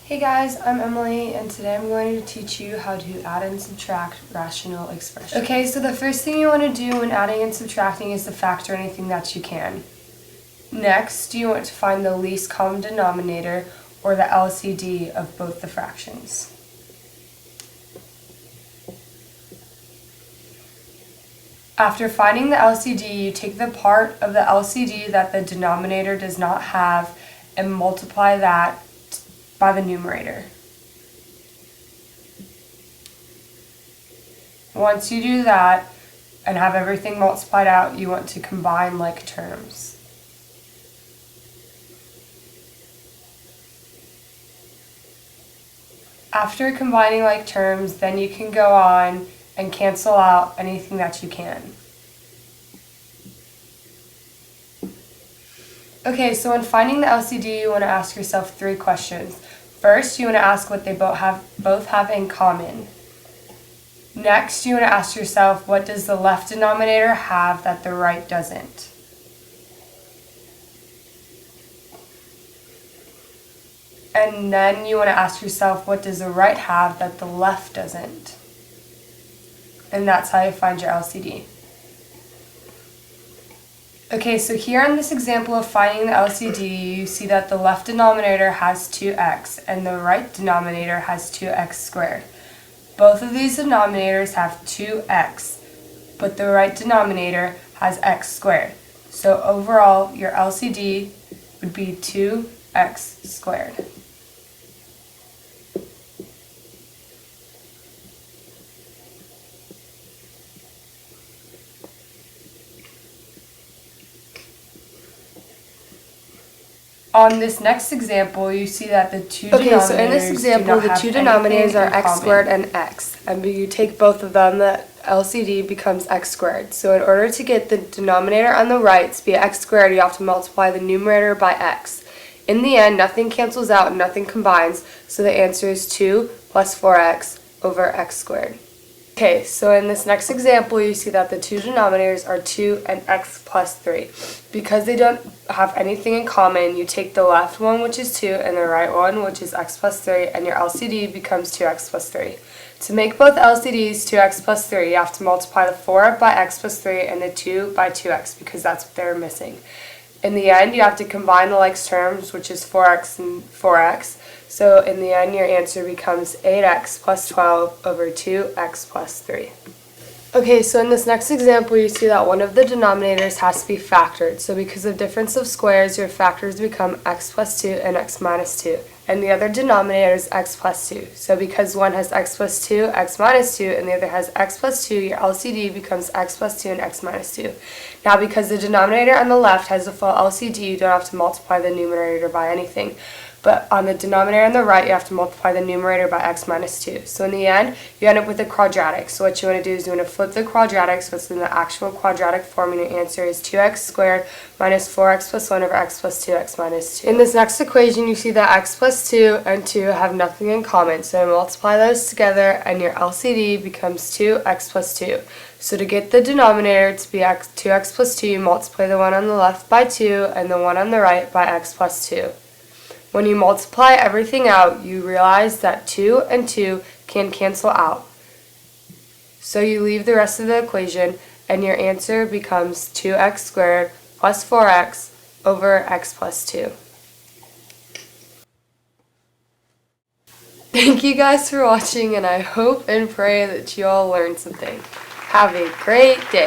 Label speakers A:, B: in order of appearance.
A: Hey guys, I'm Emily, and today I'm going to teach you how to add and subtract rational expressions. Okay, so the first thing you want to do when adding and subtracting is to factor anything that you can. Next, you want to find the least common denominator, or the LCD, of both the fractions. After finding the LCD, you take the part of the LCD that the denominator does not have and multiply that by the numerator. Once you do that and have everything multiplied out, you want to combine like terms. After combining like terms, then you can go on and cancel out anything that you can. Okay, so when finding the LCD, you want to ask yourself 3 questions. First, you want to ask what they both have in common. Next, you want to ask yourself, what does the left denominator have that the right doesn't? And then you want to ask yourself, what does the right have that the left doesn't? And that's how you find your LCD. Okay, so here in this example of finding the LCD, you see that the left denominator has 2x and the right denominator has 2x squared. Both of these denominators have 2x, but the right denominator has x squared. So overall, your LCD would be 2x squared. On this next example, you see that the two denominators
B: so in this example, the two denominators are x squared and x. And you take both of them, the LCD becomes x squared. So in order to get the denominator on the right to be x squared, you have to multiply the numerator by x. In the end, nothing cancels out and nothing combines, so the answer is 2 plus 4x over x squared. Okay, so in this next example, you see that the two denominators are 2 and x plus 3. Because they don't have anything in common, you take the left one, which is 2, and the right one, which is x plus 3, and your LCD becomes 2x plus 3. To make both LCDs 2x plus 3, you have to multiply the 4 by x plus 3 and the 2 by 2x, because that's what they're missing. In the end, you have to combine the like terms, which is 4x and 4x. So in the end, your answer becomes 8x plus 12 over 2x plus 3. Okay, so in this next example, you see that one of the denominators has to be factored. So because of difference of squares, your factors become x plus 2 and x minus 2. And the other denominator is x plus 2. So because one has x plus 2, x minus 2, and the other has x plus 2, your LCD becomes x plus 2 and x minus 2. Now because the denominator on the left has a full LCD, you don't have to multiply the numerator by anything. But on the denominator on the right, you have to multiply the numerator by x minus 2. So in the end, you end up with a quadratic. So what you want to do is you want to flip the quadratic so it's in the actual quadratic form, and your answer is 2x squared minus 4x plus 1 over x plus 2x minus 2. In this next equation, you see that x plus 2 and 2 have nothing in common. So multiply those together, and your LCD becomes 2x plus 2. So to get the denominator to be 2x plus 2, you multiply the one on the left by 2 and the one on the right by x plus 2. When you multiply everything out, you realize that 2 and 2 can cancel out. So you leave the rest of the equation, and your answer becomes 2x squared plus 4x over x plus 2. Thank you guys for watching, and I hope and pray that you all learned something. Have a great day.